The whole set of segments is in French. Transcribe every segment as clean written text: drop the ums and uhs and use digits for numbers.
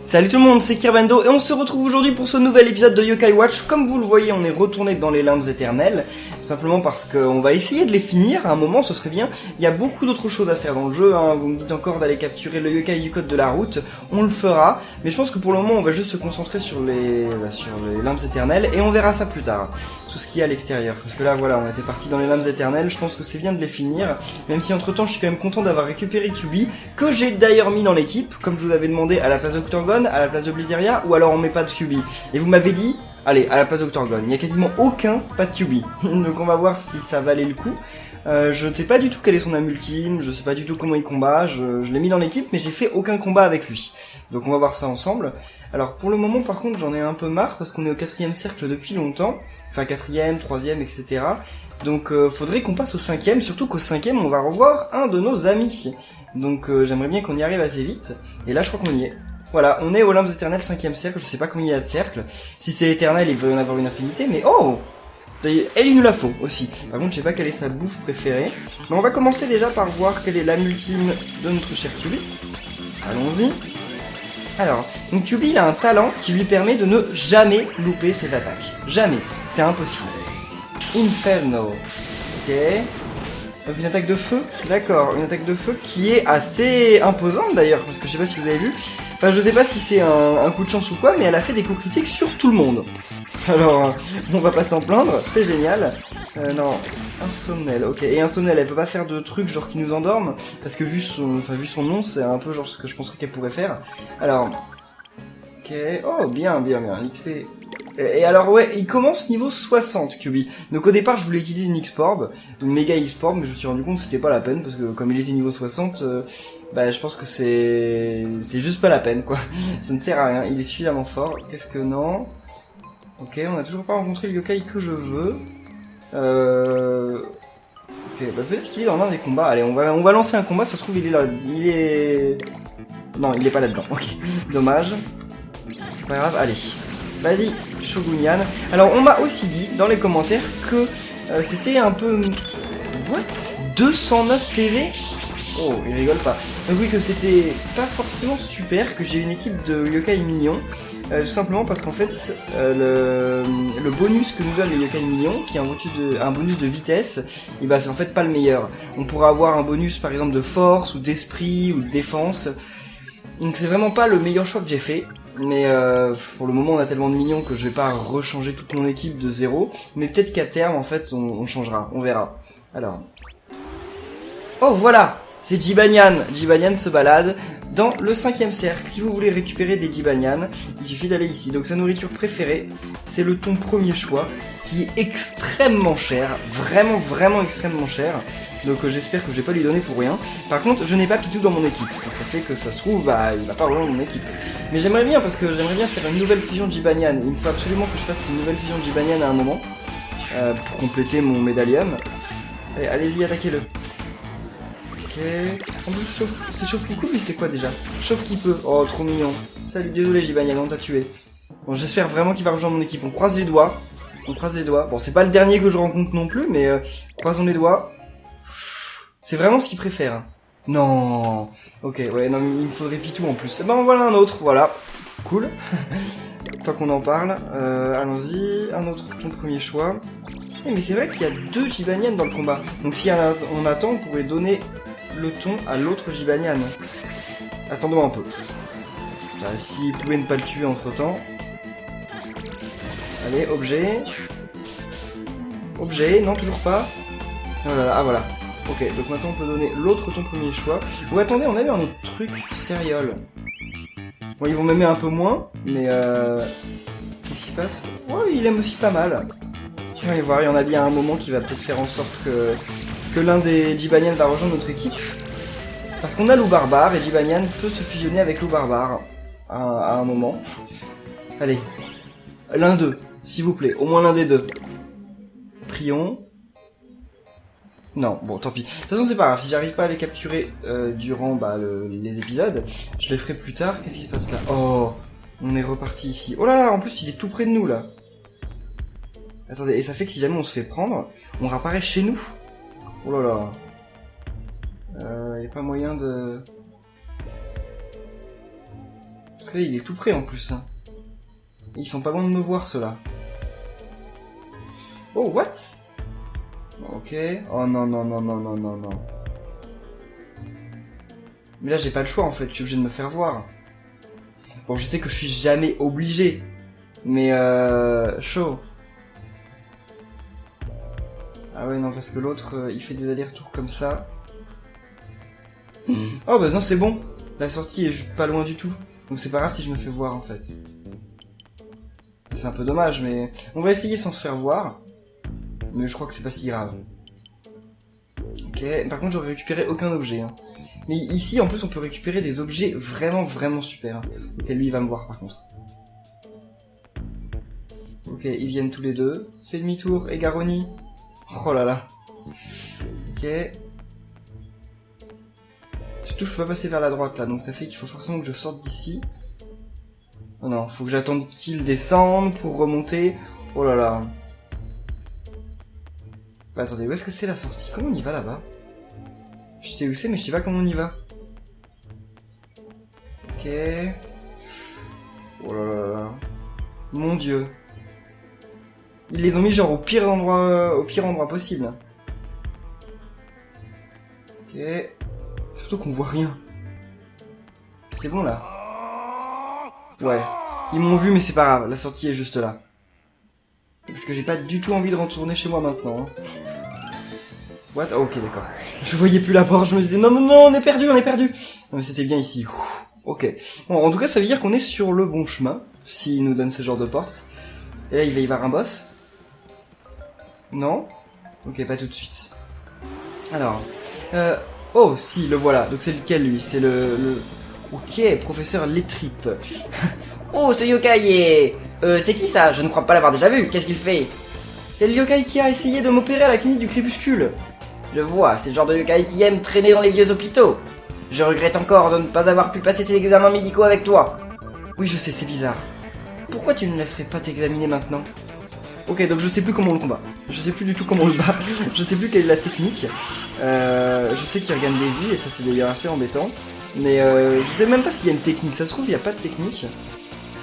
Salut tout le monde, c'est Kirbando et on se retrouve aujourd'hui pour ce nouvel épisode de Yokai Watch. Comme vous le voyez, on est retourné dans les limbes éternelles, simplement parce qu'on va essayer de les finir, à un moment ce serait bien. Il y a beaucoup d'autres choses à faire dans le jeu, hein. Vous me dites encore d'aller capturer le Yokai du code de la route, on le fera, mais je pense que pour le moment on va juste se concentrer sur les limbes éternelles et on verra ça plus tard, tout ce qu'il y a à l'extérieur. Parce que là voilà, on était parti dans les limbes éternelles, je pense que c'est bien de les finir, même si entre temps je suis quand même content d'avoir récupéré QB, que j'ai d'ailleurs mis dans l'équipe, comme je vous avais demandé à la place d'Octorgon, à la place de Blizzard, ou alors on met pas de QB. Et vous m'avez dit, allez, à la place d'Octorgon, il y a quasiment aucun pas de QB. Donc on va voir si ça valait le coup. Je ne sais pas du tout quel est son âme ultime, je sais pas du tout comment il combat, je l'ai mis dans l'équipe, mais j'ai fait aucun combat avec lui. Donc on va voir ça ensemble. Alors pour le moment par contre j'en ai un peu marre, parce qu'on est au 4ème cercle depuis longtemps. Enfin 4ème, 3ème, etc. Donc faudrait qu'on passe au 5ème, surtout qu'au 5ème on va revoir un de nos amis. Donc j'aimerais bien qu'on y arrive assez vite, et là je crois qu'on y est. Voilà, on est aux limbes éternelles 5ème cercle, je sais pas combien il y a de cercles. Si c'est éternel, il va y en avoir une infinité, mais oh! Elle, il nous la faut aussi. Par contre, je sais pas quelle est sa bouffe préférée. Mais on va commencer déjà par voir quelle est l'âme ultime de notre cher Tubi. Allons-y. Alors, donc Tubi, il a un talent qui lui permet de ne jamais louper ses attaques. Jamais. C'est impossible. Inferno. Ok. Donc une attaque de feu. D'accord, une attaque de feu qui est assez imposante d'ailleurs, parce que je sais pas si vous avez vu. Enfin, je sais pas si c'est un coup de chance ou quoi, mais elle a fait des coups critiques sur tout le monde. Alors, on va pas s'en plaindre, c'est génial. Non, Insomnel, ok. Et Insomnel, elle peut pas faire de trucs genre qui nous endorment, parce que vu son nom, c'est un peu genre ce que je penserais qu'elle pourrait faire. Alors, ok, oh, bien, l'XP. Et alors ouais, il commence niveau 60 QB. Donc au départ je voulais utiliser une X-Orb, une méga X-Orb, mais je me suis rendu compte que c'était pas la peine, parce que comme il était niveau 60, bah je pense que c'est juste pas la peine quoi. Ça ne sert à rien, il est suffisamment fort. Qu'est-ce que non? Ok, on a toujours pas rencontré le yokai que je veux. Ok, bah peut-être qu'il est dans un des combats. Allez, on va lancer un combat, ça se trouve il est là. Non, il est pas là-dedans, ok. Dommage. C'est pas grave, allez. Vas-y, Shogunyan. Alors, on m'a aussi dit dans les commentaires que c'était un peu... What? 209 PV? Oh, il rigole pas. Donc oui, que c'était pas forcément super, que j'ai une équipe de yokai mignons. Tout simplement parce qu'en fait, le bonus que nous donne les yokai mignons, qui est un bonus de vitesse, et bah c'est en fait pas le meilleur. On pourra avoir un bonus par exemple de force, ou d'esprit, ou de défense. Donc c'est vraiment pas le meilleur choix que j'ai fait. Mais pour le moment on a tellement de mignons que je vais pas rechanger toute mon équipe de zéro. Mais peut-être qu'à terme en fait on changera, on verra. Alors... Oh voilà! C'est Jibanyan. Jibanyan se balade dans le 5ème cercle. Si vous voulez récupérer des Jibanyan, il suffit d'aller ici. Donc sa nourriture préférée, c'est le thon premier choix, qui est extrêmement cher. Vraiment extrêmement cher. Donc j'espère que je vais pas lui donner pour rien. Par contre, je n'ai pas Pitou dans mon équipe. Donc ça fait que ça se trouve, bah il va pas rejoindre mon équipe. Mais j'aimerais bien, parce que j'aimerais bien faire une nouvelle fusion de Jibanyan. Il me faut absolument que je fasse une nouvelle fusion de Jibanyan à un moment. Pour compléter mon médalium. Allez-y, attaquez-le. Ok. En plus, c'est chauffe coucou, mais c'est quoi déjà? Chauffe qui peut. Oh, trop mignon. Salut, désolé Jibanyan, on t'a tué. Bon, j'espère vraiment qu'il va rejoindre mon équipe. On croise les doigts. Bon, c'est pas le dernier que je rencontre non plus, mais croisons les doigts. C'est vraiment ce qu'il préfère. Non. Ok, ouais, non, il me faudrait Pitou en plus. Ben voilà un autre, voilà. Cool. Tant qu'on en parle, allons-y. Un autre, ton premier choix. Mais c'est vrai qu'il y a 2 Jibanyan dans le combat. Donc si on attend, on pourrait donner le thon à l'autre Jibanyan. Attendons un peu. Bah, s'il pouvait ne pas le tuer entre temps. Allez, objet. Objet, non, toujours pas. Oh là là, ah voilà. Ok, donc maintenant on peut donner l'autre ton premier choix. Ou attendez, on a eu un autre truc, céréales. Bon, ils vont m'aimer un peu moins, mais qu'est-ce qui se passe? Oh, il aime aussi pas mal. On va voir, il y en a bien un moment qui va peut-être faire en sorte que l'un des Jibanyan va rejoindre notre équipe. Parce qu'on a Loup Barbare, et Jibanyan peut se fusionner avec Loup Barbare à un moment. Allez, l'un d'eux, s'il vous plaît, au moins l'un des deux. Prions. Non, bon, tant pis. De toute façon, c'est pas grave. Si j'arrive pas à les capturer durant les épisodes, je les ferai plus tard. Qu'est-ce qui se passe là? Oh, on est reparti ici. Oh là là, en plus, il est tout près de nous, là. Attendez, et ça fait que si jamais on se fait prendre, on réapparaît chez nous. Oh là là. Y a pas moyen de... Parce que là, il est tout près en plus. Hein. Ils sont pas loin de me voir, ceux-là. Oh, what? Ok. Oh non, non, non, non, non, non, non. Mais là, j'ai pas le choix, en fait. Je suis obligé de me faire voir. Bon, je sais que je suis jamais obligé. Mais chaud. Ah ouais, non, parce que l'autre, il fait des allers-retours comme ça. Oh bah non, c'est bon. La sortie est juste pas loin du tout. Donc c'est pas grave si je me fais voir, en fait. C'est un peu dommage, mais... On va essayer sans se faire voir. Mais je crois que c'est pas si grave. Ok, par contre, j'aurais récupéré aucun objet. Hein. Mais ici, en plus, on peut récupérer des objets vraiment, vraiment super. Ok, lui, il va me voir, par contre. Ok, ils viennent tous les deux. Fais demi-tour, et Garoni. Oh là là. Ok. Surtout, je peux pas passer vers la droite, là. Donc ça fait qu'il faut forcément que je sorte d'ici. Oh non, faut que j'attende qu'il descende pour remonter. Oh là là. Bah attendez, où est-ce que c'est la sortie? Comment on y va là-bas? Je sais où c'est, mais je sais pas comment on y va. Ok. Oh là là là. Mon dieu. Ils les ont mis genre au pire endroit possible. Ok. Surtout qu'on voit rien. C'est bon là. Ouais. Ils m'ont vu mais c'est pas grave, la sortie est juste là. Parce que j'ai pas du tout envie de retourner chez moi maintenant. Hein. What? Oh, ok, d'accord. Je voyais plus la porte, je me disais non, non, non, on est perdu, on est perdu. Non mais c'était bien ici. Ok. Bon, en tout cas, ça veut dire qu'on est sur le bon chemin, s'il nous donne ce genre de porte. Et là, il va y avoir un boss. Non? Ok, pas tout de suite. Alors, oh, si, le voilà. Donc c'est lequel, lui? C'est le... Ok, professeur Lettrip. Oh, ce yokai c'est qui ça? Je ne crois pas l'avoir déjà vu. Qu'est-ce qu'il fait? C'est le yokai qui a essayé de m'opérer à la clinique du crépuscule. Je vois, c'est le genre de yokai qui aime traîner dans les vieux hôpitaux. Je regrette encore de ne pas avoir pu passer ces examens médicaux avec toi. Oui, je sais, c'est bizarre. Pourquoi tu ne laisserais pas t'examiner maintenant? Ok, donc je sais plus comment on le combat. Je sais plus du tout comment on le bat. Je sais plus quelle est la technique. Je sais qu'il regagne des vies, et ça c'est d'ailleurs assez embêtant. Mais je sais même pas s'il y a une technique. Ça se trouve, il n'y a pas de technique.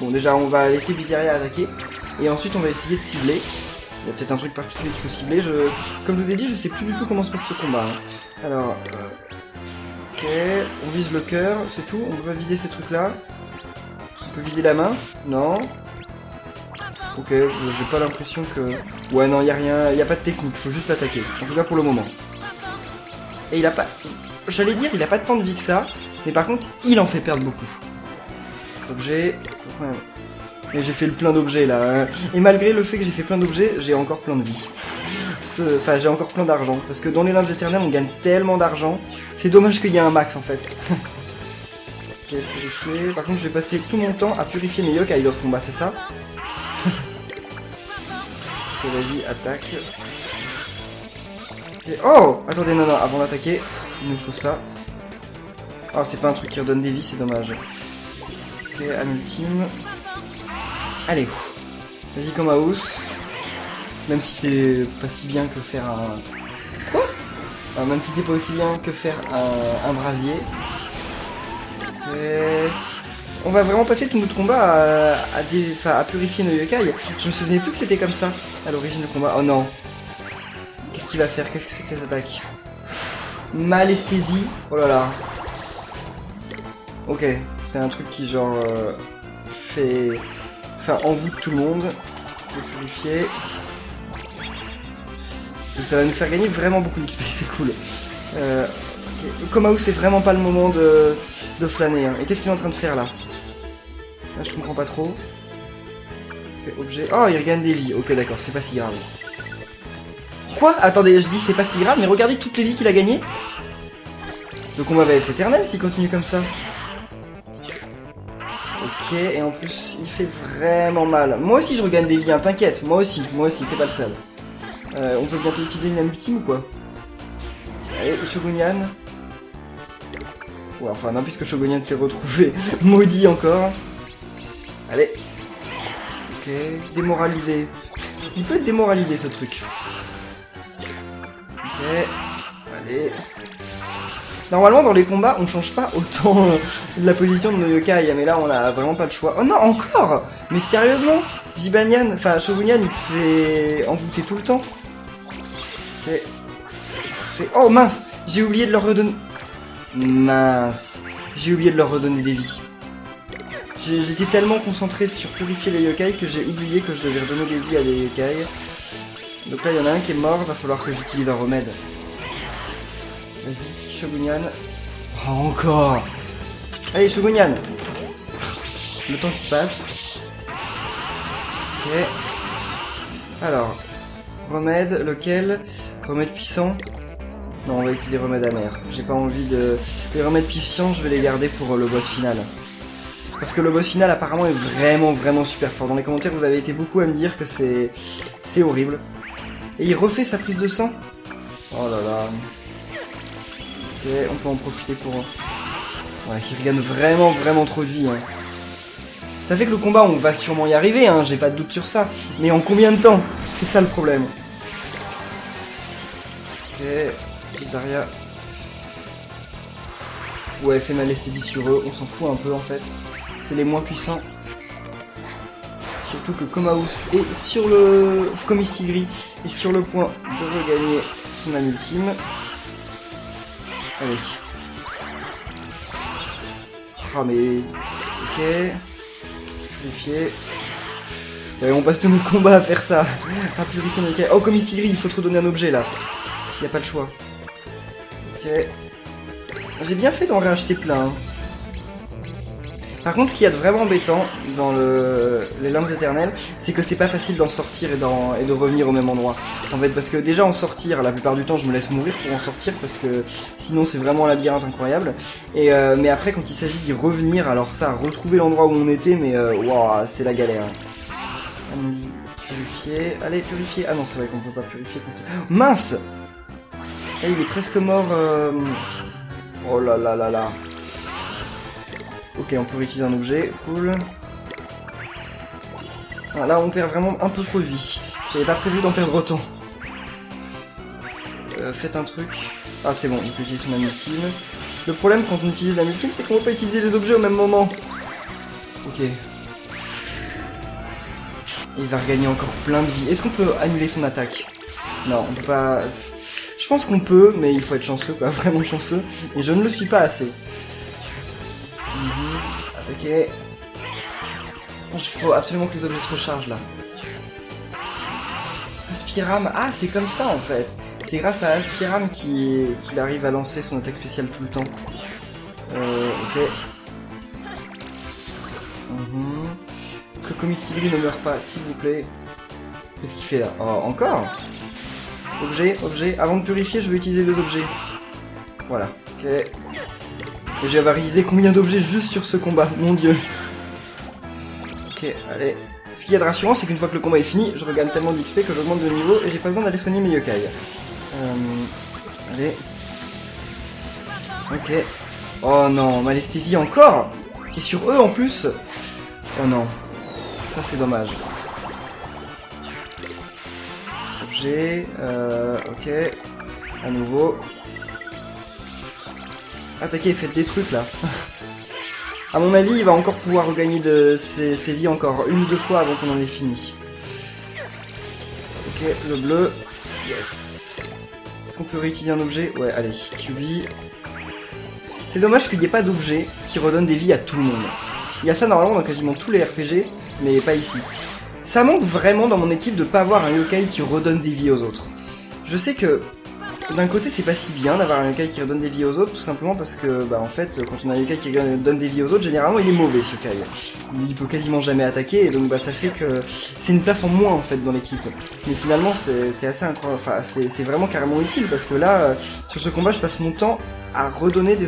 Bon, déjà, on va laisser Bizarria attaquer. Et ensuite, on va essayer de cibler. Il y a peut-être un truc particulier qu'il faut cibler. Comme je vous ai dit, je sais plus du tout comment se passe ce combat. Hein. Alors, ok, on vise le cœur, c'est tout. On peut pas vider ces trucs-là. On peut vider la main. Non. Ok, j'ai pas l'impression que... Ouais, non, y a rien, y a pas de technique. Faut juste l'attaquer. En tout cas, pour le moment. Et il a pas... J'allais dire, il a pas tant de vie que ça. Mais par contre, il en fait perdre beaucoup. Objet... Et j'ai fait le plein d'objets là. Hein. Et malgré le fait que j'ai fait plein d'objets, j'ai encore plein de vie. Enfin, j'ai encore plein d'argent. Parce que dans les limbes éternelles, on gagne tellement d'argent. C'est dommage qu'il y ait un max en fait. Ok, purifier. Par contre, je vais passer tout mon temps à purifier mes yokai dans ce combat, c'est ça? Ok, vas-y, attaque. Okay. Oh! Attendez, non, non, avant d'attaquer, il nous faut ça. Oh, c'est pas un truc qui redonne des vies, c'est dommage. Ok, âme ultime. Allez, vas-y comme House. Même si c'est pas si bien que faire un... Quoi? Alors, même si c'est pas aussi bien que faire un brasier. Ok. On va vraiment passer tout notre combat à purifier nos yokai. Je me souvenais plus que c'était comme ça à l'origine du combat. Oh non. Qu'est-ce qu'il va faire? Qu'est-ce que c'est que cette attaque? Malesthésie. Oh là là. Ok. C'est un truc qui genre fait... Enfin, envoûte tout le monde. Je vais purifier. Donc ça va nous faire gagner vraiment beaucoup d'XP, c'est cool. Okay. Komao, c'est vraiment pas le moment de flâner. Hein. Et qu'est-ce qu'il est en train de faire là? Là, je comprends pas trop. Okay, objet. Oh, il regagne des vies. Ok, d'accord, c'est pas si grave. Quoi? Attendez, je dis que c'est pas si grave, mais regardez toutes les vies qu'il a gagnées. Le combat va être éternel s'il continue comme ça. Ok, et en plus, il fait vraiment mal. Moi aussi, je regagne des vies, hein, t'inquiète. Moi aussi, t'es pas le seul. On peut bientôt utiliser une âme ultime ou quoi? Allez, Shogunyan. Ouais, enfin, non, puisque Shogunyan s'est retrouvé maudit encore. Allez. Ok, démoralisé. Il peut être démoralisé, ce truc. Ok, allez. Normalement dans les combats on change pas autant la position de nos yokai, mais là on a vraiment pas le choix. Oh non, encore. Mais sérieusement, Jibanyan, enfin Shogunyan il se fait envoûter tout le temps. Ok. Oh mince, j'ai oublié de leur redonner... Mince, j'ai oublié de leur redonner des vies. J'étais tellement concentré sur purifier les yokai que j'ai oublié que je devais redonner des vies à des yokai. Donc là il y en a un qui est mort, va falloir que j'utilise un remède. Vas-y, Shogunyan. Oh, encore. Allez, Shogunyan. Le temps qui passe. Ok. Alors, remède, lequel? Remède puissant. Non, on va utiliser remède amer. J'ai pas envie de... Les remèdes puissants, je vais les garder pour le boss final. Parce que le boss final apparemment est vraiment super fort. Dans les commentaires, vous avez été beaucoup à me dire que c'est horrible. Et il refait sa prise de sang. Oh là là. Ok, on peut en profiter pour... Ouais, il regagne vraiment trop de vie. Hein. Ça fait que le combat, on va sûrement y arriver, hein, j'ai pas de doute sur ça. Mais en combien de temps? C'est ça le problème. Ok, Zarya. Ouais, fait mal esthétique sur eux, on s'en fout un peu en fait. C'est les moins puissants. Surtout que Komaus est sur le... Komisigri est sur le point de regagner son âme ultime. Allez. Ah mais... Ok. Purifier. Ouais, on passe tout notre combat à faire ça. À purifier notre... Oh, Komisigri, il faut te redonner un objet là. Y a pas de choix. Ok. J'ai bien fait d'en racheter plein. Hein. Par contre, ce qu'il y a de vraiment embêtant dans les lames éternelles, c'est que c'est pas facile d'en sortir et de revenir au même endroit. En fait, parce que déjà en sortir, la plupart du temps, je me laisse mourir pour en sortir, parce que sinon c'est vraiment un labyrinthe incroyable. Et mais après, quand il s'agit d'y revenir, alors ça, retrouver l'endroit où on était, mais waouh, c'est la galère. Purifier, allez, purifier. Ah non, c'est vrai qu'on peut pas purifier quand... Oh, mince! Là, il est presque mort. Oh là là là là. Ok, on peut réutiliser un objet, cool. Ah, là, on perd vraiment un peu trop de vie. J'avais pas prévu d'en perdre autant. Faites un truc. Ah, c'est bon, on peut utiliser son âme ultime. Le problème quand on utilise l'âme ultime, c'est qu'on peut pas utiliser les objets au même moment. Ok. Il va regagner encore plein de vie. Est-ce qu'on peut annuler son attaque? Non, on peut pas... Je pense qu'on peut, mais il faut être chanceux, quoi, vraiment chanceux. Et je ne le suis pas assez. Attaquer. Il faut absolument que les objets se rechargent là. Aspiram, ah c'est comme ça en fait. C'est grâce à Aspiram qu'il arrive à lancer son attaque spéciale tout le temps. Ok. Que Komisigri ne meure pas, s'il vous plaît. Qu'est-ce qu'il fait là? Oh, encore? Objet. Avant de purifier, je vais utiliser les objets. Voilà. Ok. Et j'ai avarisé combien d'objets juste sur ce combat, mon dieu. Ok, allez. Ce qu'il y a de rassurant, c'est qu'une fois que le combat est fini, je regagne tellement d'XP que j'augmente de niveau et j'ai pas besoin d'aller soigner mes yokai. Allez. Ok. Oh non, malesthésie encore. Et sur eux en plus. Oh non. Ça c'est dommage. Objet. Ok. À nouveau. Attaquez, faites des trucs là. A mon avis, il va encore pouvoir regagner de ses vies encore une ou deux fois avant qu'on en ait fini. Ok, le bleu. Yes. Est-ce qu'on peut réutiliser un objet? Ouais, allez, QB. C'est dommage qu'il n'y ait pas d'objet qui redonne des vies à tout le monde. Il y a ça normalement dans quasiment tous les RPG, mais pas ici. Ça manque vraiment dans mon équipe de pas avoir un yokai qui redonne des vies aux autres. Je sais que d'un côté c'est pas si bien d'avoir un yokai qui redonne des vies aux autres, tout simplement parce que bah en fait quand on a un yokai qui donne des vies aux autres, généralement il est mauvais ce yokai. Il peut quasiment jamais attaquer et donc bah ça fait que c'est une place en moins en fait dans l'équipe. Mais finalement c'est assez incroyable, enfin c'est vraiment carrément utile parce que là sur ce combat je passe mon temps à redonner des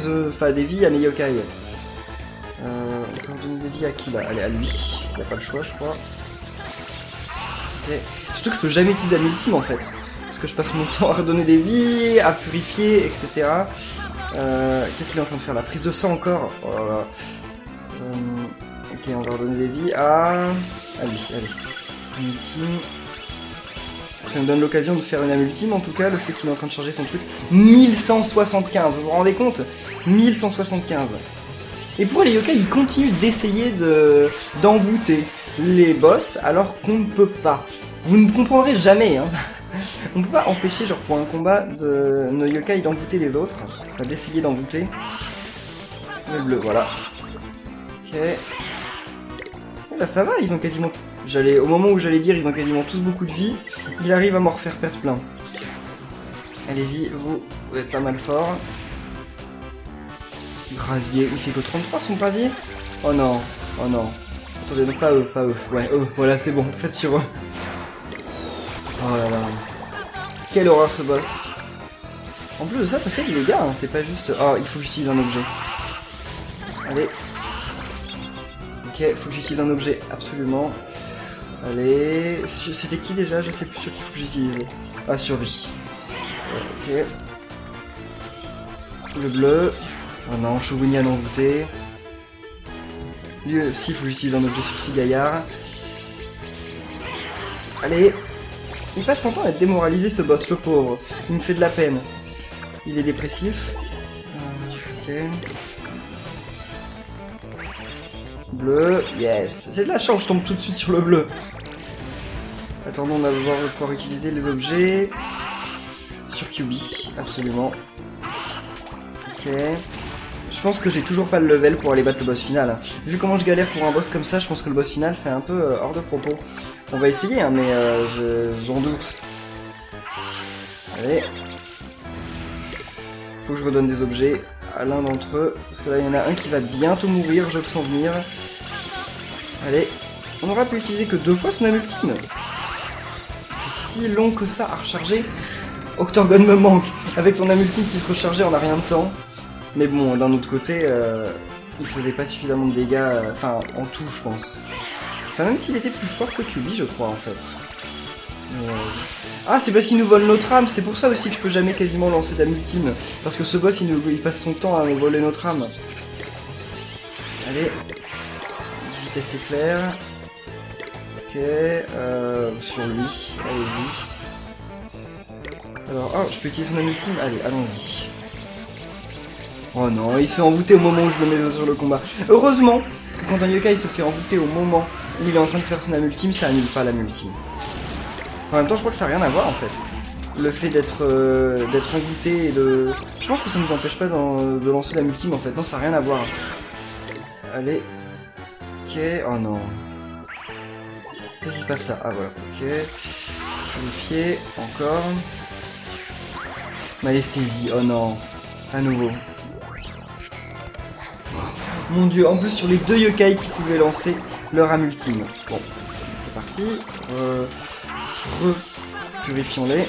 vies à mes yokai. On peut redonner des vies à qui là? Allez, à lui, il a pas le choix je crois. Ok. Surtout que je peux jamais utiliser l'ultime en fait. Parce que je passe mon temps à redonner des vies, à purifier, etc. Qu'est-ce qu'il est en train de faire? La prise de sang encore. Oh là là. Ok, on va redonner des vies à lui, allez. Ultime. Ça me donne l'occasion de faire une âme ultime, en tout cas, le fait qu'il est en train de charger son truc. 1175, vous vous rendez compte? 1175. Et pourquoi les yokai, ils continuent d'essayer d'envoûter les boss, alors qu'on ne peut pas. Vous ne comprendrez jamais, hein. On peut pas empêcher, genre pour un combat, de nos yokai d'envoûter les autres. Enfin, d'essayer d'envoûter. Le bleu, voilà. Ok. Et là, ça va, ils ont quasiment... Au moment où j'allais dire, ils ont quasiment tous beaucoup de vie. Il arrive à m'en refaire perdre plein. Allez-y, vous êtes pas mal fort. Brasier, il fait que 33 son brasier? Oh non, oh non. Attendez, non, pas eux, pas eux. Ouais, eux, voilà, c'est bon, faites sur eux. Oh là là. Quelle horreur ce boss. En plus de ça, ça fait des dégâts, hein. C'est pas juste... Oh, il faut que j'utilise un objet. Allez. Ok, faut que j'utilise un objet, absolument. Allez, c'était qui déjà? Je sais plus sur qui faut que j'utilise. Ah, sur lui. Ok. Le bleu. Oh non, Shogunyan envoûté. Lui aussi, il faut que j'utilise un objet sur 6 gaillards. Allez. Il passe son temps à être démoralisé ce boss, le pauvre. Il me fait de la peine. Il est dépressif. Ok. Bleu, yes. J'ai de la chance, je tombe tout de suite sur le bleu. Attendons, on va pouvoir utiliser les objets. Sur QB, absolument. Ok. Je pense que j'ai toujours pas le level pour aller battre le boss final. Vu comment je galère pour un boss comme ça, je pense que le boss final c'est un peu hors de propos. On va essayer, hein, mais j'en doute. Allez. Faut que je redonne des objets à l'un d'entre eux. Parce que là, il y en a un qui va bientôt mourir, je le sens venir. Allez. On aura pu utiliser que 2 fois son âme ultime. C'est si long que ça à recharger. Octorgon me manque. Avec son âme ultime qui se rechargeait en a rien de temps. Mais bon, d'un autre côté, il faisait pas suffisamment de dégâts. Enfin, en tout, je pense. Enfin, même s'il était plus fort que Kyuubi, je crois, en fait. Mais, ah, c'est parce qu'il nous vole notre âme, c'est pour ça aussi que je peux jamais quasiment lancer d'âme ultime. Parce que ce boss, il passe son temps à nous voler notre âme. Allez. Vitesse éclair. Ok, sur lui, allez-y. Alors, oh, je peux utiliser son âme ultime? Allez, allons-y. Oh non, il se fait envoûter au moment où je le mets sur le combat. Heureusement que quand un yokai se fait envoûter au moment où il est en train de faire son âme ultime, ça annule pas l'âme ultime. En même temps, je crois que ça n'a rien à voir en fait. Le fait d'être envoûté et de... Je pense que ça nous empêche pas de lancer l'âme ultime en fait. Non, ça n'a rien à voir. Allez. Ok, oh non. Qu'est-ce qui se passe là? Ah voilà, ok. Purifier, encore. Malesthésie, oh non. À nouveau. Mon dieu, en plus sur les 2 yokai qui pouvaient lancer leur âme ultime. Bon, c'est parti. Purifions-les.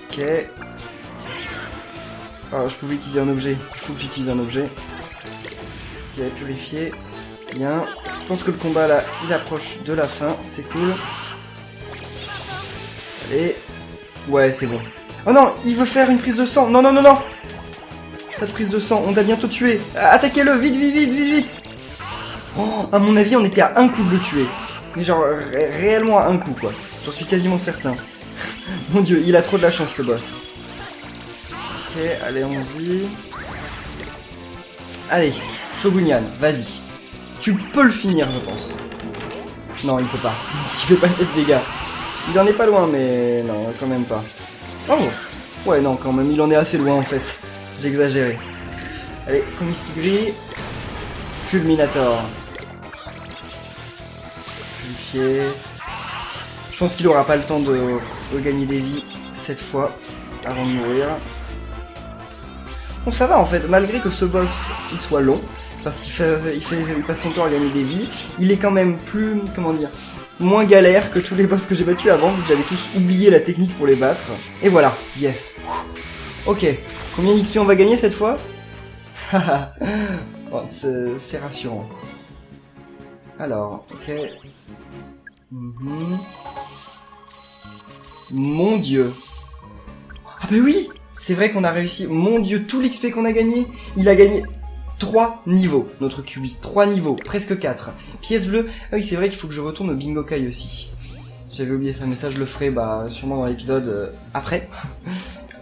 Ok. Ah, je pouvais utiliser un objet. Il faut que j'utilise un objet. Ok, purifier. Bien. Je pense que le combat là, il approche de la fin. C'est cool. Allez. Ouais, c'est bon. Oh non, il veut faire une prise de sang. Non, non, non, non. Pas de prise de sang, on t'a bientôt tué. Attaquez-le, vite, vite, vite, vite, vite. Oh, à mon avis, on était à un coup de le tuer. Mais genre, réellement à un coup, quoi. J'en suis quasiment certain. Mon dieu, il a trop de la chance, ce boss. Ok, allez, allons-y. Allez, Shogunyan, vas-y. Tu peux le finir, je pense. Non, il peut pas. Il fait pas assez de dégâts. Il en est pas loin, mais non, quand même pas. Oh, ouais, non, quand même, il en est assez loin, en fait. J'ai exagéré. Allez, Komistigri. Fulminator. Purifier. Je pense qu'il aura pas le temps de regagner des vies cette fois avant de mourir. Bon, ça va en fait, malgré que ce boss il soit long, parce qu'il passe son temps à gagner des vies, il est quand même plus, comment dire, moins galère que tous les boss que j'ai battus avant, vu que j'avais tous oublié la technique pour les battre. Et voilà, yes. Ok, combien d'XP on va gagner cette fois? Bon, c'est rassurant. Alors, ok. Mon dieu. Ah bah oui, c'est vrai qu'on a réussi. Mon dieu, tout l'XP qu'on a gagné, il a gagné 3 niveaux, notre QB. 3 niveaux, presque 4. Pièce bleue. Ah oui, c'est vrai qu'il faut que je retourne au Bingokai aussi. J'avais oublié ça, mais ça je le ferai sûrement dans l'épisode après.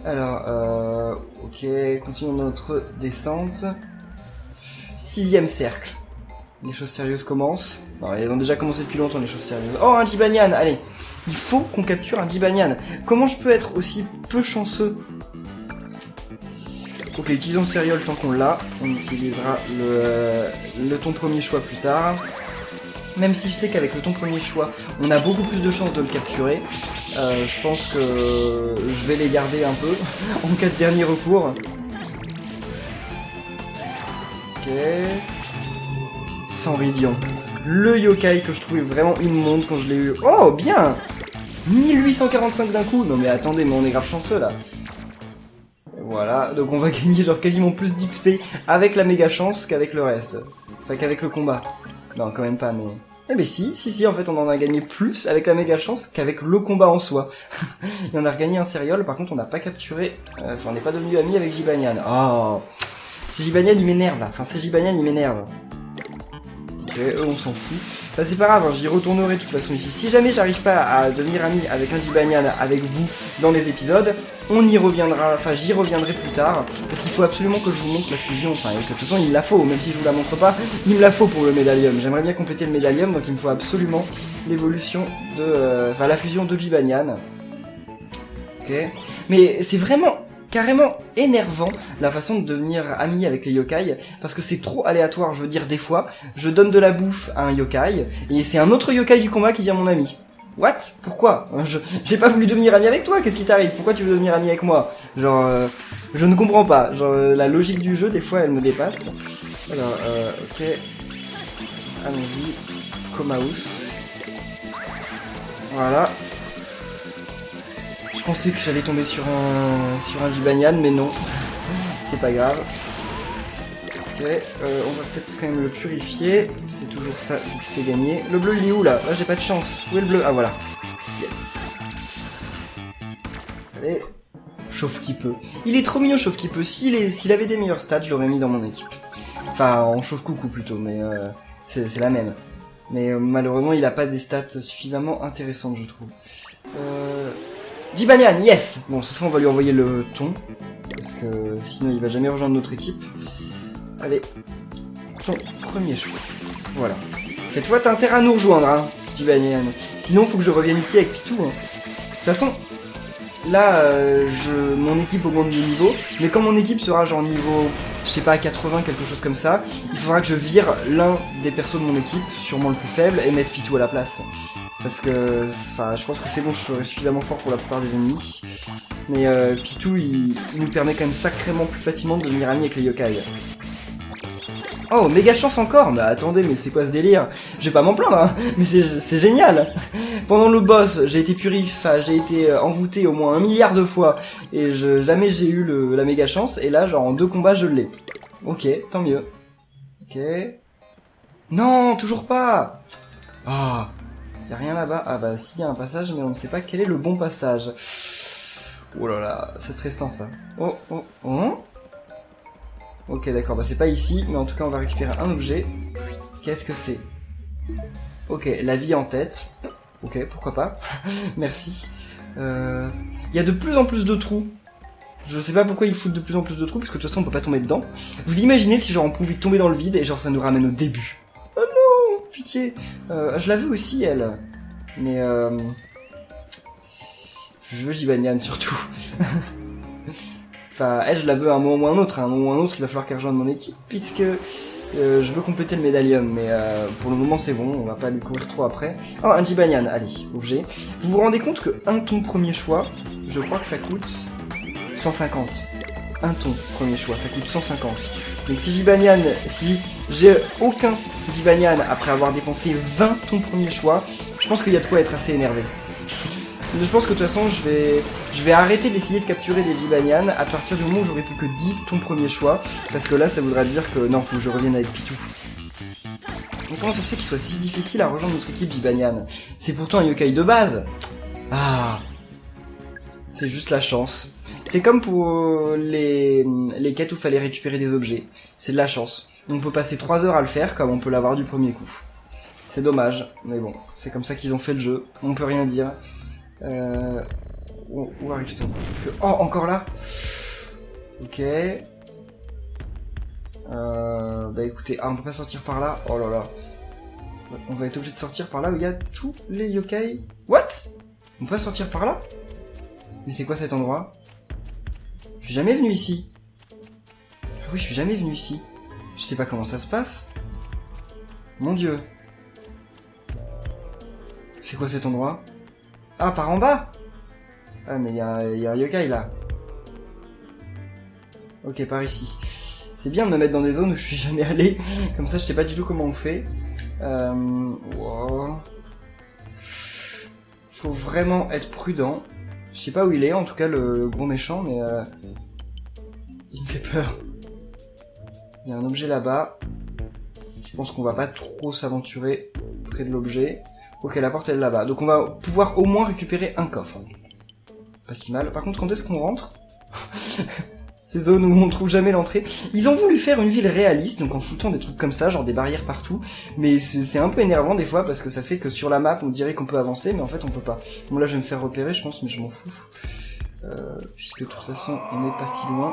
Alors, ok, continuons notre descente. 6e cercle. Les choses sérieuses commencent. Non, elles ont déjà commencé depuis longtemps les choses sérieuses. Oh, un Jibanyan, allez. Il faut qu'on capture un Jibanyan. Comment je peux être aussi peu chanceux? Ok, utilisons le céréole tant qu'on l'a. On utilisera le ton premier choix plus tard. Même si je sais qu'avec le ton premier choix, on a beaucoup plus de chances de le capturer. Je pense que je vais les garder un peu en cas de dernier recours. Ok. Sanridion. Le yokai que je trouvais vraiment immonde quand je l'ai eu. Oh, bien 1845 d'un coup. Non mais attendez, mais on est grave chanceux là. Voilà, donc on va gagner genre quasiment plus d'XP avec la méga chance qu'avec le reste. Enfin qu'avec le combat. Non, quand même pas, mais... Eh ben si, en fait on en a gagné plus avec la méga chance qu'avec le combat en soi. Et on a regagné un céréole, par contre on n'a pas capturé... Enfin on n'est pas devenu amis avec Jibanyan. Oh, c'est Jibanyan il m'énerve là, c'est Jibanyan il m'énerve. Ok, eux on s'en fout. Bah c'est pas grave, hein, j'y retournerai de toute façon ici. Si jamais j'arrive pas à devenir ami avec un Jibanyan avec vous dans les épisodes, on y reviendra, j'y reviendrai plus tard. Parce qu'il faut absolument que je vous montre la fusion, et que de toute façon il me la faut, même si je vous la montre pas, il me la faut pour le médaillum. J'aimerais bien compléter le médaillum, donc il me faut absolument l'évolution de... la fusion de Jibanyan. Ok. Mais c'est vraiment... carrément énervant la façon de devenir ami avec les yokai, parce que c'est trop aléatoire. Je veux dire, des fois je donne de la bouffe à un yokai et c'est un autre yokai du combat qui devient mon ami. What? Pourquoi? J'ai pas voulu devenir ami avec toi, qu'est-ce qui t'arrive? Pourquoi tu veux devenir ami avec moi? Genre je ne comprends pas, la logique du jeu des fois elle me dépasse. Alors ok, allons-y. Komaus, voilà. Je pensais que j'allais tomber sur un Jibanyan, mais non. C'est pas grave. Ok, on va peut-être quand même le purifier. C'est toujours ça, d'XP gagné. Le bleu, il est où, là? Là, j'ai pas de chance. Où est le bleu? Ah, voilà. Yes. Allez. Chauffe qui peut. Il est trop mignon, chauffe qui peut. S'il avait des meilleurs stats, je l'aurais mis dans mon équipe. Enfin, en chauffe coucou, plutôt, mais c'est la même. Mais malheureusement, il a pas des stats suffisamment intéressantes, je trouve. Jibanyan, yes! Bon, cette fois on va lui envoyer le ton, parce que sinon il va jamais rejoindre notre équipe. Allez, ton premier choix. Voilà. Cette fois t'as intérêt à nous rejoindre, hein, Jibanyan. Sinon faut que je revienne ici avec Pitou. Hein. De toute façon, là, mon équipe augmente de niveau, mais quand mon équipe sera genre niveau, je sais pas, 80, quelque chose comme ça, il faudra que je vire l'un des persos de mon équipe, sûrement le plus faible, et mettre Pitou à la place. Parce que, je pense que c'est bon, je serai suffisamment fort pour la plupart des ennemis. Mais Pitou, il nous permet quand même sacrément plus facilement de devenir amis avec les yokai. Oh, méga chance encore! Bah attendez, mais c'est quoi ce délire? Je vais pas m'en plaindre, hein, mais c'est génial! Pendant le boss, j'ai été j'ai été envoûté au moins 1 milliard de fois, et jamais j'ai eu la méga chance, et là, genre en 2 combats, je l'ai. Ok, tant mieux. Ok... Non, toujours pas! Ah... Y'a rien là-bas? Ah bah si, y a un passage, mais on ne sait pas quel est le bon passage. Oh là là, c'est stressant ça. Oh. Ok, d'accord, bah c'est pas ici, mais en tout cas on va récupérer un objet. Qu'est-ce que c'est? Ok, la vie en tête. Ok, pourquoi pas. Merci. Il y a de plus en plus de trous. Je sais pas pourquoi ils foutent de plus en plus de trous, parce que de toute façon on peut pas tomber dedans. Vous imaginez si genre on pouvait tomber dans le vide et genre ça nous ramène au début? Oh non, pitié. Je la veux aussi elle. Mais je veux Jibanyan surtout. Enfin, elle je la veux à un moment ou un autre. À un moment ou un autre il va falloir qu'elle rejoigne mon équipe, puisque je veux compléter le médaillum. Mais pour le moment c'est bon, on va pas lui courir trop après. Oh, un Jibanyan, allez, objet. Vous vous rendez compte que un ton premier choix, je crois que ça coûte 150. Un ton premier choix, ça coûte 150. Donc si j'ai aucun Jibanyan après avoir dépensé 20 tons premier choix, je pense qu'il y a de quoi être assez énervé. Je pense que de toute façon je vais arrêter d'essayer de capturer des Jibanyan à partir du moment où j'aurai plus que 10 tons premier choix, parce que là ça voudra dire que non, faut que je revienne avec Pitou. Donc comment ça se fait qu'il soit si difficile à rejoindre notre équipe Jibanyan? C'est pourtant un yokai de base. Ah, c'est juste la chance. C'est comme pour les quêtes où il fallait récupérer des objets. C'est de la chance. On peut passer 3 heures à le faire comme on peut l'avoir du premier coup. C'est dommage, mais bon, c'est comme ça qu'ils ont fait le jeu, on peut rien dire. Où arrive-t-on? Parce que... Oh, encore là? Ok. Bah écoutez, on peut pas sortir par là. Oh là là. On va être obligé de sortir par là où il y a tous les yokai. What? On peut pas sortir par là? Mais c'est quoi cet endroit? Je suis jamais venu ici. Ah oui, je suis jamais venu ici. Je sais pas comment ça se passe. Mon dieu. C'est quoi cet endroit? Ah, par en bas? Ah, mais il y a un yokai là. Ok, par ici. C'est bien de me mettre dans des zones où je suis jamais allé. Comme ça, je sais pas du tout comment on fait. Wow. Faut vraiment être prudent. Je sais pas où il est, en tout cas le gros méchant, mais il me fait peur. Il y a un objet là-bas. Je pense qu'on va pas trop s'aventurer près de l'objet. Ok, la porte elle est là-bas. Donc on va pouvoir au moins récupérer un coffre. Pas si mal. Par contre, quand est-ce qu'on rentre? Ces zones où on trouve jamais l'entrée. Ils ont voulu faire une ville réaliste, donc en foutant des trucs comme ça, genre des barrières partout. Mais c'est un peu énervant des fois, parce que ça fait que sur la map, on dirait qu'on peut avancer, mais en fait on peut pas. Bon là je vais me faire repérer, je pense, mais je m'en fous. Puisque de toute façon, on n'est pas si loin.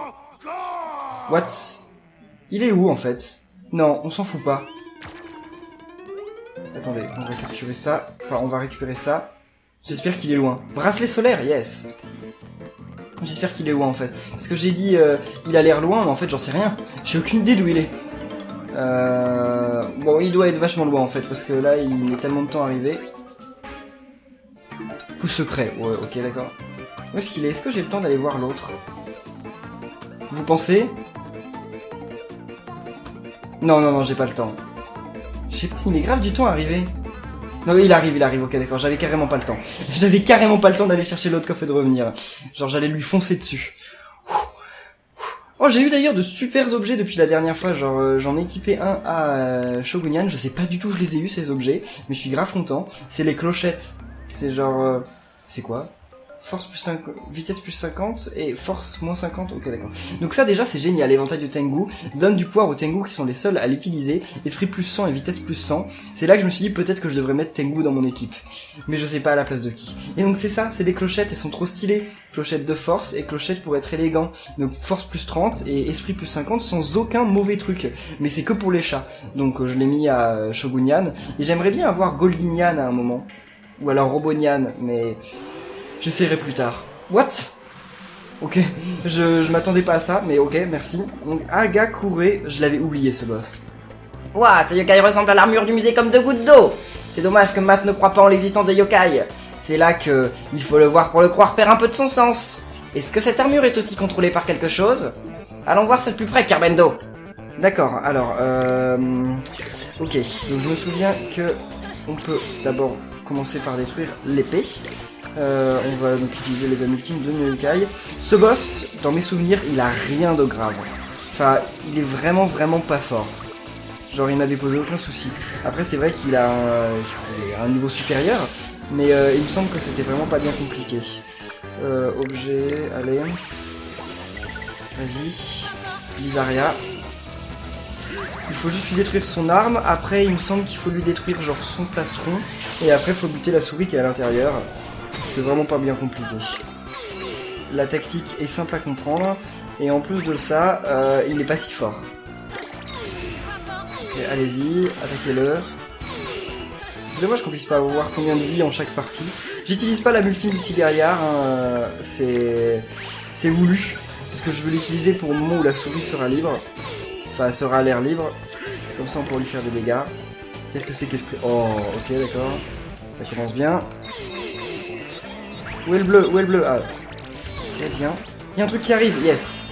What? Il est où en fait? Non, on s'en fout pas. Attendez, on va capturer ça. Enfin, on va récupérer ça. J'espère qu'il est loin. Bracelet solaire, yes. J'espère qu'il est loin en fait. Parce que j'ai dit il a l'air loin, mais en fait j'en sais rien. J'ai aucune idée d'où il est. Bon, il doit être vachement loin en fait, parce que là il est tellement de temps arrivé. Coup secret, ouais, ok, d'accord. Où est-ce qu'il est? Est-ce que j'ai le temps d'aller voir l'autre? Vous pensez? Non, non, non, j'ai pas le temps. Je sais pas, il met grave du temps à arriver. Non, il arrive, ok, d'accord, j'avais carrément pas le temps. J'avais carrément pas le temps d'aller chercher l'autre coffre et de revenir. Genre, j'allais lui foncer dessus. Oh, j'ai eu d'ailleurs de super objets depuis la dernière fois, genre, j'en ai équipé un à Shogunyan, je sais pas du tout où je les ai eu, ces objets, mais je suis grave content. C'est les clochettes. C'est genre... c'est quoi? Force plus 5, vitesse plus 50 et force moins 50, ok d'accord. Donc ça déjà c'est génial, l'éventail de Tengu donne du pouvoir aux Tengu qui sont les seuls à l'utiliser, esprit plus 100 et vitesse plus 100, c'est là que je me suis dit peut-être que je devrais mettre Tengu dans mon équipe, mais je sais pas à la place de qui. Et donc c'est ça, c'est des clochettes, elles sont trop stylées, clochettes de force et clochettes pour être élégant, donc force plus 30 et esprit plus 50 sans aucun mauvais truc, mais c'est que pour les chats, donc je l'ai mis à Shogunyan, et j'aimerais bien avoir Goldinyan à un moment, ou alors Robonyan, mais... j'essaierai plus tard. What? Ok, je m'attendais pas à ça, mais ok, merci. Donc, Agakure, je l'avais oublié ce boss. Ouah, ce yokai ressemble à l'armure du musée comme deux gouttes d'eau. C'est dommage que Matt ne croit pas en l'existence des yokai. C'est là que il faut le voir pour le croire perd un peu de son sens. Est-ce que cette armure est aussi contrôlée par quelque chose? Allons voir ça de plus près, Carbendo. D'accord, alors, ok, donc je me souviens que on peut d'abord commencer par détruire l'épée. On va donc utiliser les âmes ultimes de Yokai. Ce boss, dans mes souvenirs, il a rien de grave. Enfin, il est vraiment pas fort. Genre, il m'avait posé aucun souci. Après, c'est vrai qu'il a un niveau supérieur, mais il me semble que c'était vraiment pas bien compliqué. Objet, allez. Vas-y. Lizaria. Il faut juste lui détruire son arme. Après, il me semble qu'il faut lui détruire genre son plastron. Et après, il faut buter la souris qui est à l'intérieur. C'est vraiment pas bien compliqué. La tactique est simple à comprendre. Et en plus de ça, il est pas si fort. Okay, allez-y, attaquez-le. C'est dommage qu'on puisse pas voir combien de vie en chaque partie. J'utilise pas la multime du Sigariar, hein, c'est voulu. Parce que je veux l'utiliser pour le moment où la souris sera libre. Enfin, elle sera à l'air libre. Comme ça, on pourra lui faire des dégâts. Qu'est-ce que c'est qu'esprit... Oh, ok, d'accord. Ça commence bien. Où est le bleu? Où est le bleu? Ah, très bien. Il y a un truc qui arrive, yes.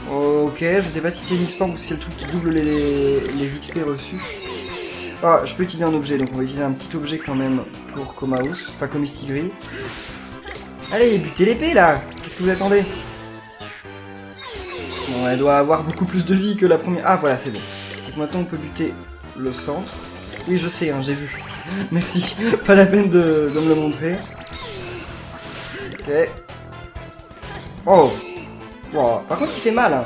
Ok, je sais pas si c'est une export ou si c'est le truc qui double les XP reçus. Ah, je peux utiliser un objet, donc on va utiliser un petit objet quand même pour Komaus, enfin Komistigri. Allez, butez l'épée là. Qu'est-ce que vous attendez? Bon, elle doit avoir beaucoup plus de vie que la première. Ah, voilà, c'est bon. Donc maintenant on peut buter le centre. Oui, je sais, hein, j'ai vu. Merci, pas la peine de me le montrer. Ok. Oh wow. Par contre, il fait mal. Hein.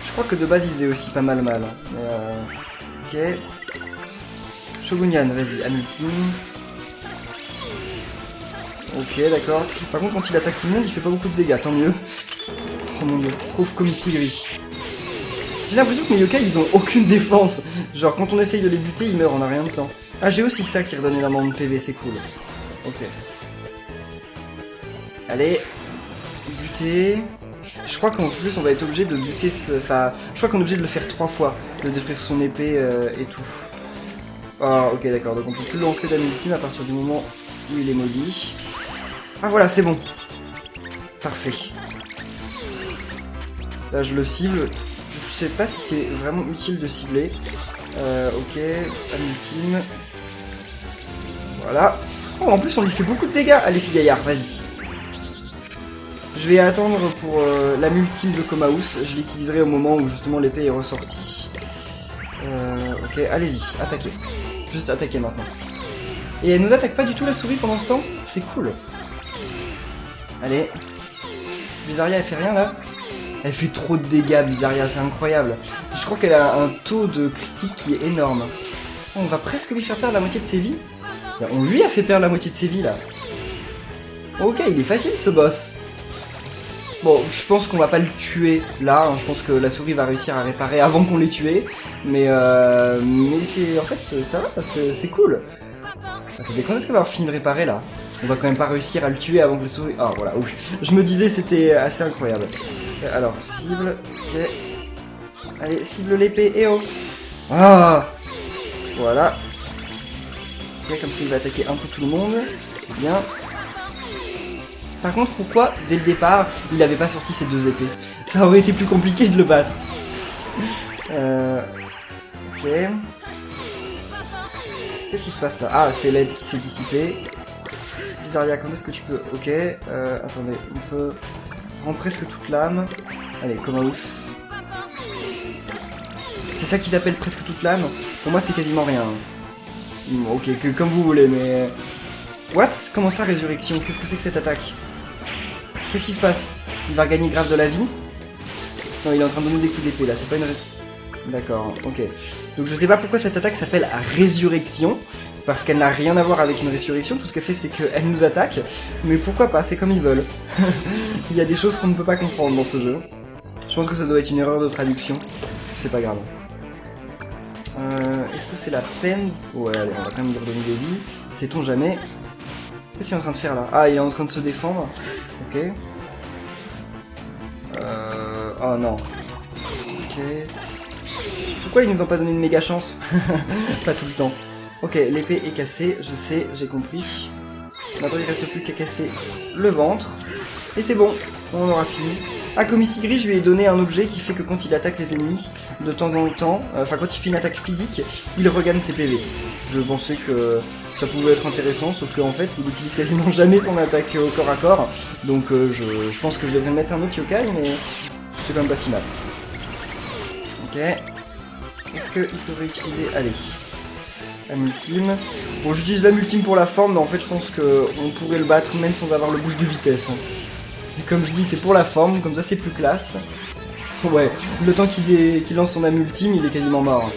Je crois que de base, il faisait aussi pas mal. Mais ok. Shogunyan, vas-y, âme ultime. Ok, d'accord. Par contre, quand il attaque tout le monde, il fait pas beaucoup de dégâts, tant mieux. Oh mon dieu, pauvre Komisigri. J'ai l'impression que mes yokai, ils ont aucune défense. Genre, quand on essaye de les buter, ils meurent en a rien de temps. Ah, j'ai aussi ça qui redonne énormément de PV, c'est cool. Ok. Allez. Buter. Je crois qu'en plus, on va être obligé de buter ce... Enfin, je crois qu'on est obligé de le faire 3 fois. De détruire son épée et tout. Ah, ok, d'accord. Donc on peut plus lancer d'âme ultime à partir du moment où il est maudit. Ah, voilà, c'est bon. Parfait. Là, je le cible. Je sais pas si c'est vraiment utile de cibler. Ok, âme ultime. Voilà. Oh, en plus, on lui fait beaucoup de dégâts. Allez, c'est gaillard, vas-y. Je vais attendre pour l'âme ultime de Komaus. Je l'utiliserai au moment où justement l'épée est ressortie. Ok, allez-y, attaquez. Juste attaquer maintenant. Et elle nous attaque pas du tout la souris pendant ce temps. C'est cool. Allez. Blizaria, elle fait rien là? Elle fait trop de dégâts, Blizaria, c'est incroyable. Je crois qu'elle a un taux de critique qui est énorme. On va presque lui faire perdre la moitié de ses vies. On lui a fait perdre la moitié de ses vies là. Ok, il est facile ce boss. Bon, je pense qu'on va pas le tuer là. Hein. Je pense que la souris va réussir à réparer avant qu'on l'ait tué. Mais c'est en fait ça va, c'est cool. Attendez, quand est-ce qu'elle va finir de réparer là? On va quand même pas réussir à le tuer avant que la souris... Ah voilà, ouf. Je me disais c'était assez incroyable. Alors, cible. Ok. Allez, cible l'épée, et oh. Ah. Voilà. Ok, comme ça il va attaquer un peu tout le monde. C'est bien. Par contre, pourquoi, dès le départ, il n'avait pas sorti ses 2 épées? Ça aurait été plus compliqué de le battre. Ok. Qu'est-ce qui se passe là? Ah, c'est l'aide qui s'est dissipée. Blizaria, quand est-ce que tu peux... Ok. Attendez, on peut... Prendre presque toute l'âme. Allez, Komaus. C'est ça qu'ils appellent presque toute l'âme? Pour moi, c'est quasiment rien. Ok, comme vous voulez, mais... What? Comment ça, résurrection? Qu'est-ce que c'est que cette attaque? Qu'est-ce qui se passe? Il va gagner grave de la vie? Non, il est en train de donner des coups d'épée, là. C'est pas une... D'accord, ok. Donc je sais pas pourquoi cette attaque s'appelle résurrection. Parce qu'elle n'a rien à voir avec une résurrection. Tout ce qu'elle fait, c'est qu'elle nous attaque. Mais pourquoi pas? C'est comme ils veulent. Il y a des choses qu'on ne peut pas comprendre dans ce jeu. Je pense que ça doit être une erreur de traduction. C'est pas grave. Est-ce que c'est la peine? Ouais, allez, on va quand même lui redonner des vies. Sait-on jamais? Qu'est-ce qu'il est en train de faire là? Ah, il est en train de se défendre. Ok. Oh non. Ok. Pourquoi ils nous ont pas donné une méga chance? Pas tout le temps. Ok, l'épée est cassée, je sais, j'ai compris. Maintenant il reste plus qu'à casser le ventre. Et c'est bon, on aura fini. À Komisigri, je lui ai donné un objet qui fait que quand il attaque les ennemis, de temps en temps, enfin quand il fait une attaque physique, il regagne ses PV. Je pensais que ça pouvait être intéressant, sauf qu'en fait il utilise quasiment jamais son attaque au corps à corps. Donc je pense que je devrais mettre un autre yokai, mais c'est quand même pas si mal. Ok. Est-ce qu'il pourrait utiliser... Allez. L'âme ultime. Bon, j'utilise l'âme ultime pour la forme, mais en fait je pense qu'on pourrait le battre même sans avoir le boost de vitesse. Et comme je dis, c'est pour la forme, comme ça c'est plus classe. Ouais, le temps qu'il lance son âme ultime, il est quasiment mort.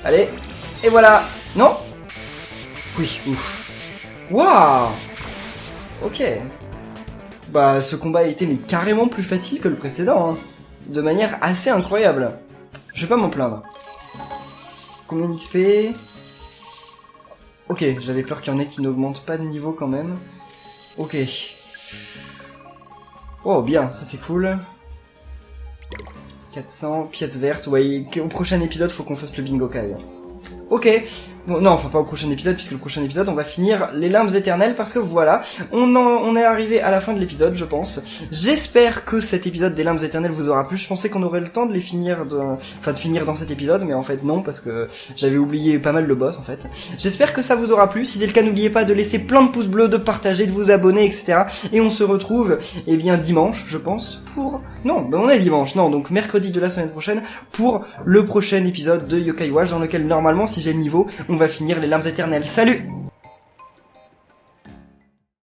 Allez, et voilà. Non? Oui, ouf. Waouh. Ok. Bah, ce combat a été mais carrément plus facile que le précédent, hein. De manière assez incroyable. Je vais pas m'en plaindre. Combien d'XP? Ok, j'avais peur qu'il y en ait qui n'augmentent pas de niveau quand même. Ok. Oh, bien, ça c'est cool. 400, pièces vertes. Ouais, au prochain épisode, faut qu'on fasse le bingo kai. Ok, bon, non, enfin pas au prochain épisode, puisque le prochain épisode, on va finir les limbes éternelles, parce que voilà, on est arrivé à la fin de l'épisode, je pense. J'espère que cet épisode des limbes éternelles vous aura plu. Je pensais qu'on aurait le temps de les finir, de finir dans cet épisode, mais en fait non, parce que j'avais oublié pas mal le boss, en fait. J'espère que ça vous aura plu. Si c'est le cas, n'oubliez pas de laisser plein de pouces bleus, de partager, de vous abonner, etc. Et on se retrouve, eh bien, dimanche, je pense, pour... Non, ben on est dimanche, non, donc mercredi de la semaine prochaine, pour le prochain épisode de Yokai Watch, dans lequel, normalement, si j'ai le niveau, on va finir les limbes éternelles. Salut!